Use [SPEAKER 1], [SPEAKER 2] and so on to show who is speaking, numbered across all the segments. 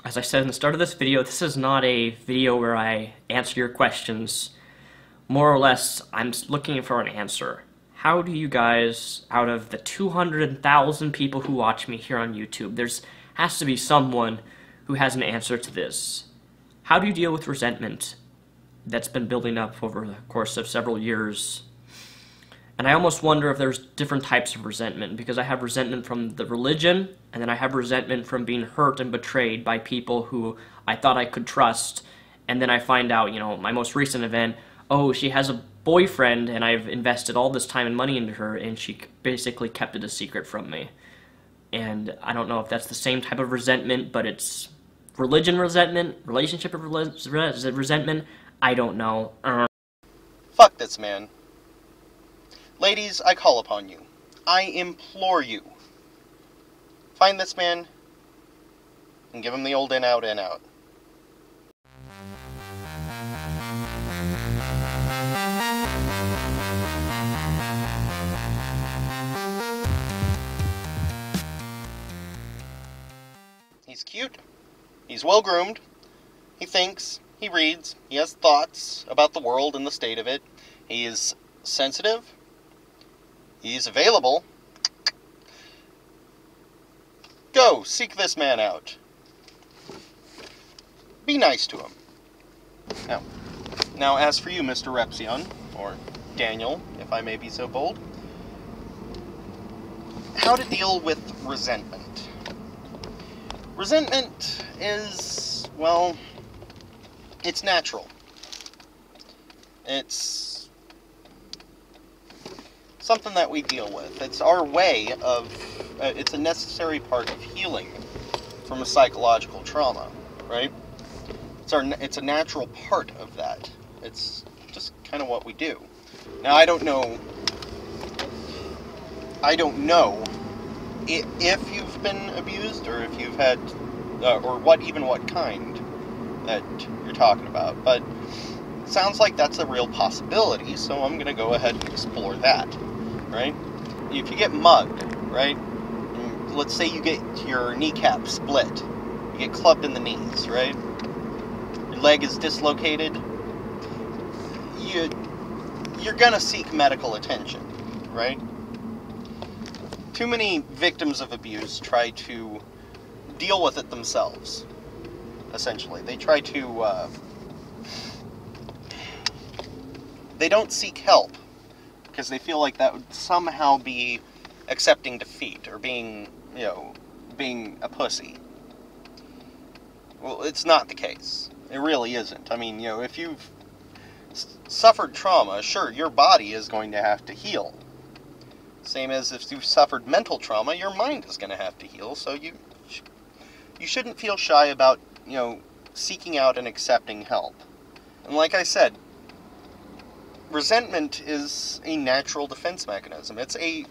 [SPEAKER 1] As I said in the start of this video, this is not a video where I answer your questions. More or less, I'm looking for an answer. How do you guys, out of the 200,000 people who watch me here on YouTube, has to be someone who has an answer to this. How do you deal with resentment that's been building up over the course of several years? And I almost wonder if there's different types of resentment, because I have resentment from the religion, and then I have resentment from being hurt and betrayed by people who I thought I could trust, and then I find out, my most recent event, oh, she has a boyfriend, and I've invested all this time and money into her, and she basically kept it a secret from me. And I don't know if that's the same type of resentment, but it's religion resentment, relationship resentment, I don't know.
[SPEAKER 2] Fuck this man. Ladies, I call upon you. I implore you. Find this man and give him the old in, out, in, out. He's cute. He's well-groomed. He thinks. He reads. He has thoughts about the world and the state of it. He is sensitive. He's available. Go, seek this man out. Be nice to him. Now as for you, MrRepzion, or Daniel, if I may be so bold, how to deal with resentment. Resentment is, well, it's natural. It's something that we deal with. It's our way of, it's a necessary part of healing from a psychological trauma, right? It's a natural part of that. It's just kind of what we do. Now, I don't know if you've been abused, or if you've had, or what kind that you're talking about, but it sounds like that's a real possibility, so I'm going to go ahead and explore that. Right? If you get mugged, right? Let's say you get your kneecap split. You get clubbed in the knees, right? Your leg is dislocated. You're gonna seek medical attention, right? Too many victims of abuse try to deal with it themselves, essentially. They try to, they don't seek help, because they feel like that would somehow be accepting defeat, or being a pussy. Well, it's not the case. It really isn't. I mean, if you've suffered trauma, sure, your body is going to have to heal. Same as if you've suffered mental trauma, your mind is going to have to heal, so you shouldn't feel shy about, seeking out and accepting help. And like I said, resentment is a natural defense mechanism. It's a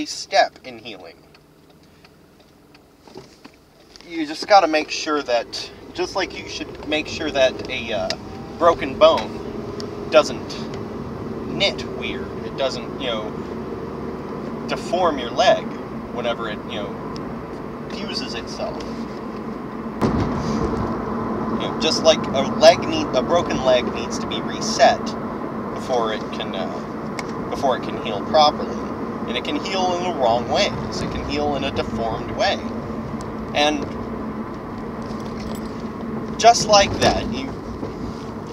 [SPEAKER 2] step in healing. You just gotta make sure that, just like you should make sure that a broken bone doesn't knit weird. It doesn't, deform your leg whenever it, fuses itself. Just like a broken leg needs to be reset before it can heal properly. And it can heal in the wrong ways. It can heal in a deformed way. And just like that, you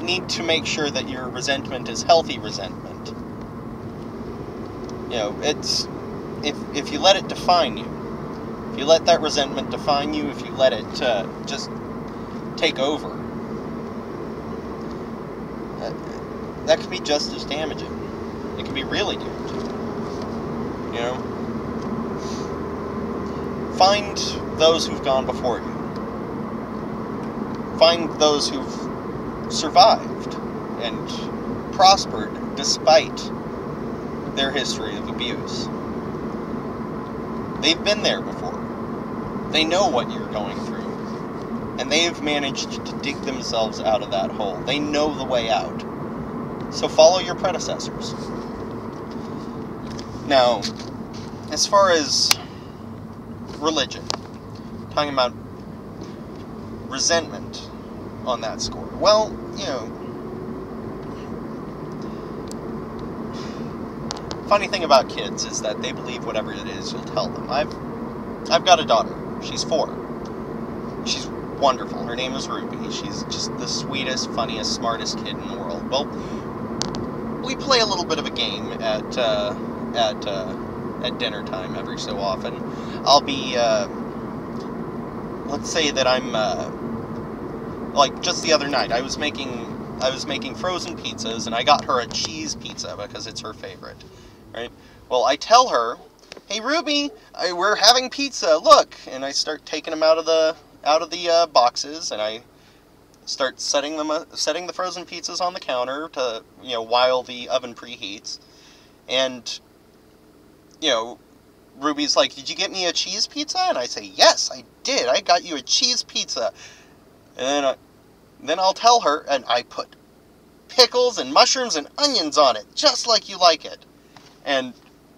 [SPEAKER 2] need to make sure that your resentment is healthy resentment. It's if you let it define you, if you let that resentment define you, if you let it just take over, that could be just as damaging. It can be really damaging. Find those who've gone before you. Find those who've survived and prospered despite their history of abuse. They've been there before. They know what you're going through. And they've managed to dig themselves out of that hole. They know the way out. So follow your predecessors. Now, as far as religion, talking about resentment on that score? Well, you know, funny thing about kids is that they believe whatever it is you'll tell them. I've got a daughter. She's 4. She's wonderful. Her name is Ruby. She's just the sweetest, funniest, smartest kid in the world. Well, we play a little bit of a game at dinner time every so often. I'll be, let's say that I'm, like just the other night, I was making frozen pizzas, and I got her a cheese pizza because it's her favorite, right? Well, I tell her, "Hey Ruby, we're having pizza. Look," and I start taking them out of the boxes, and I start setting the frozen pizzas on the counter to, you know, while the oven preheats. And, you know, Ruby's like, "Did you get me a cheese pizza?" And I say, "Yes, I did. I got you a cheese pizza." And then I'll tell her, "And I put pickles and mushrooms and onions on it, just like you like it." And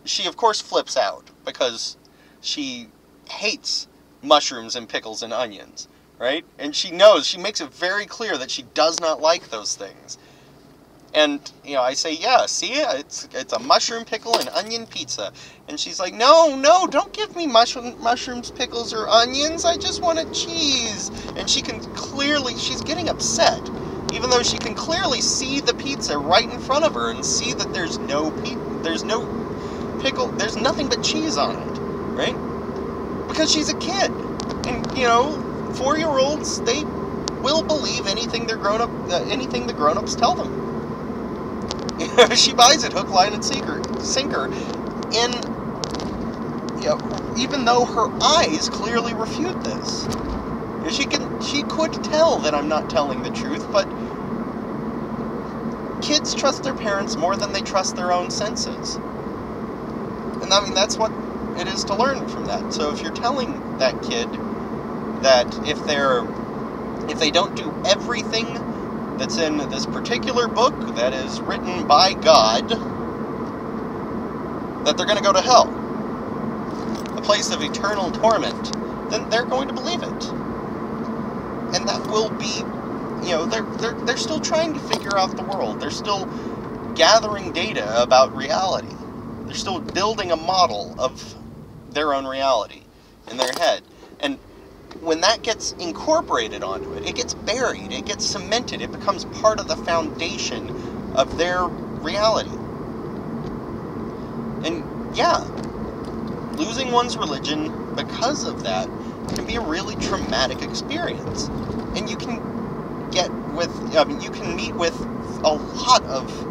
[SPEAKER 2] she, of course, flips out because she hates mushrooms and pickles and onions, right? And she knows, she makes it very clear that she does not like those things. And, you know, I say, "Yeah, see, it's a mushroom, pickle, and onion pizza." And she's like, no, don't give me mushrooms, pickles, or onions. I just want a cheese." And she's getting upset, even though she can clearly see the pizza right in front of her and see that there's no pickle, there's nothing but cheese on it, right? Because she's a kid. And, you know, 4-year-olds, they will believe anything the grown-ups tell them. She buys it hook, line, and sinker. And, you know, even though her eyes clearly refute this. She could tell that I'm not telling the truth, but kids trust their parents more than they trust their own senses. And I mean, that's what it is to learn from that. So if you're telling that kid that if they don't do everything that's in this particular book that is written by God, that they're going to go to hell, a place of eternal torment, then they're going to believe it. And that will be, you know, they're still trying to figure out the world. They're still gathering data about reality. They're still building a model of their own reality in their head. And when that gets incorporated onto it, it gets buried, it gets cemented, it becomes part of the foundation of their reality. And yeah, losing one's religion because of that can be a really traumatic experience. And you can you can meet with a lot of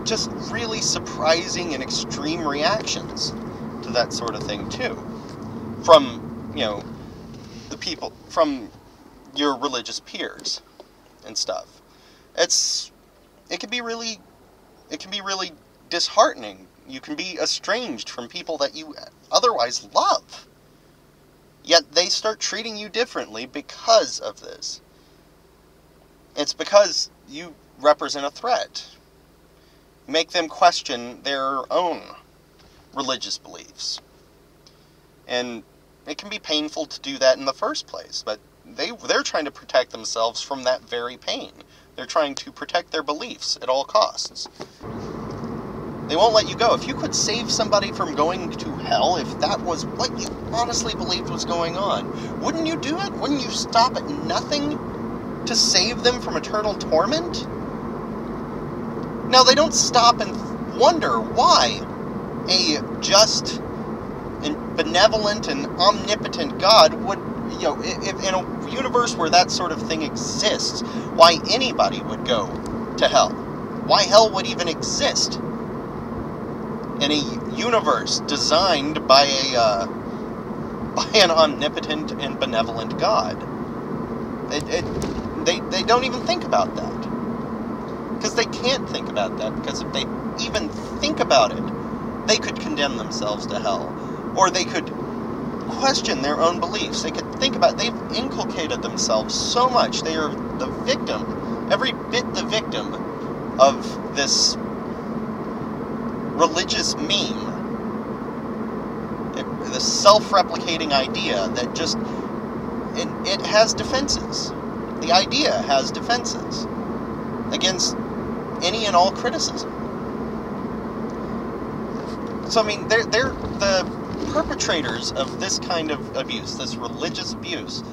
[SPEAKER 2] just really surprising and extreme reactions to that sort of thing too. From, you know, the people, from your religious peers and stuff. It can be really disheartening. You can be estranged from people that you otherwise love. Yet they start treating you differently because of this. It's because you represent a threat. Make them question their own religious beliefs. And it can be painful to do that in the first place, but they're trying to protect themselves from that very pain. They're trying to protect their beliefs at all costs. They won't let you go. If you could save somebody from going to hell, if that was what you honestly believed was going on, wouldn't you do it? Wouldn't you stop at nothing to save them from eternal torment? Now, they don't stop and wonder why a just and benevolent and omnipotent God would, you know, if in a universe where that sort of thing exists, why anybody would go to hell. Why hell would even exist in a universe designed by an omnipotent and benevolent God. They don't even think about that. Because they can't think about that, because if they even think about it, they could condemn themselves to hell. Or they could question their own beliefs. They could think about, they've inculcated themselves so much. They are the victim, every bit the victim of this religious meme. This self-replicating idea that just it has defenses. The idea has defenses against any and all criticism. So, I mean, they're the perpetrators of this kind of abuse, this religious abuse.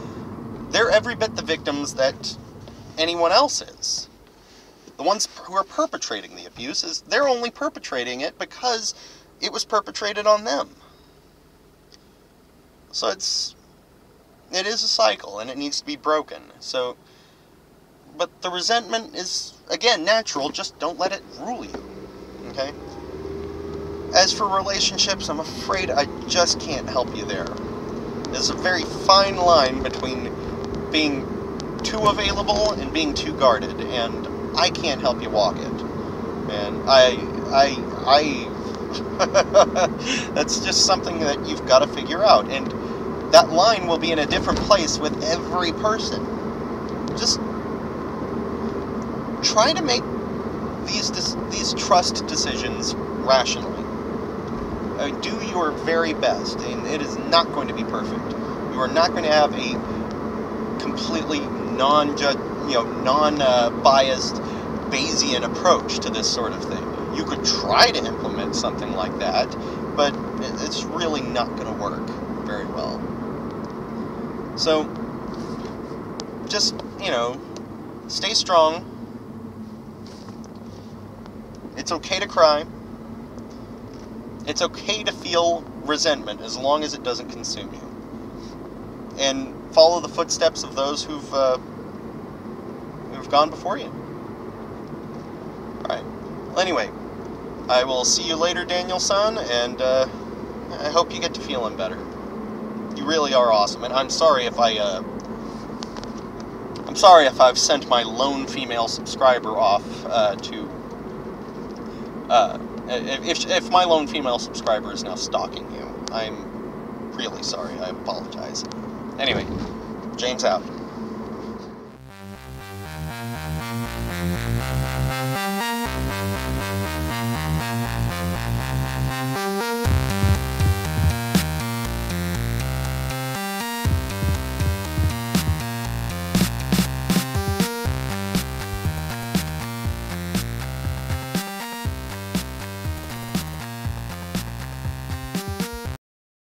[SPEAKER 2] They're every bit the victims that anyone else is. The ones who are perpetrating the abuse, they're only perpetrating it because it was perpetrated on them. So it is a cycle, and it needs to be broken. So, but the resentment is, again, natural. Just don't let it rule you. Okay? As for relationships, I'm afraid I just can't help you there. There's a very fine line between being too available and being too guarded, and I can't help you walk it. And that's just something that you've got to figure out. And that line will be in a different place with every person. Just try to make these trust decisions rationally. Do your very best, and it is not going to be perfect. You are not going to have a completely non-biased Bayesian approach to this sort of thing. You could try to implement something like that, but it's really not going to work very well. So, just, stay strong. It's okay to cry. It's okay to feel resentment as long as it doesn't consume you. And follow the footsteps of those who've gone before you. Alright. Well, anyway, I will see you later, Daniel-san, and I hope you get to feeling better. You really are awesome, and I'm sorry if I've sent my lone female subscriber off if my lone female subscriber is now stalking you. I'm really sorry. I apologize. Anyway, James out.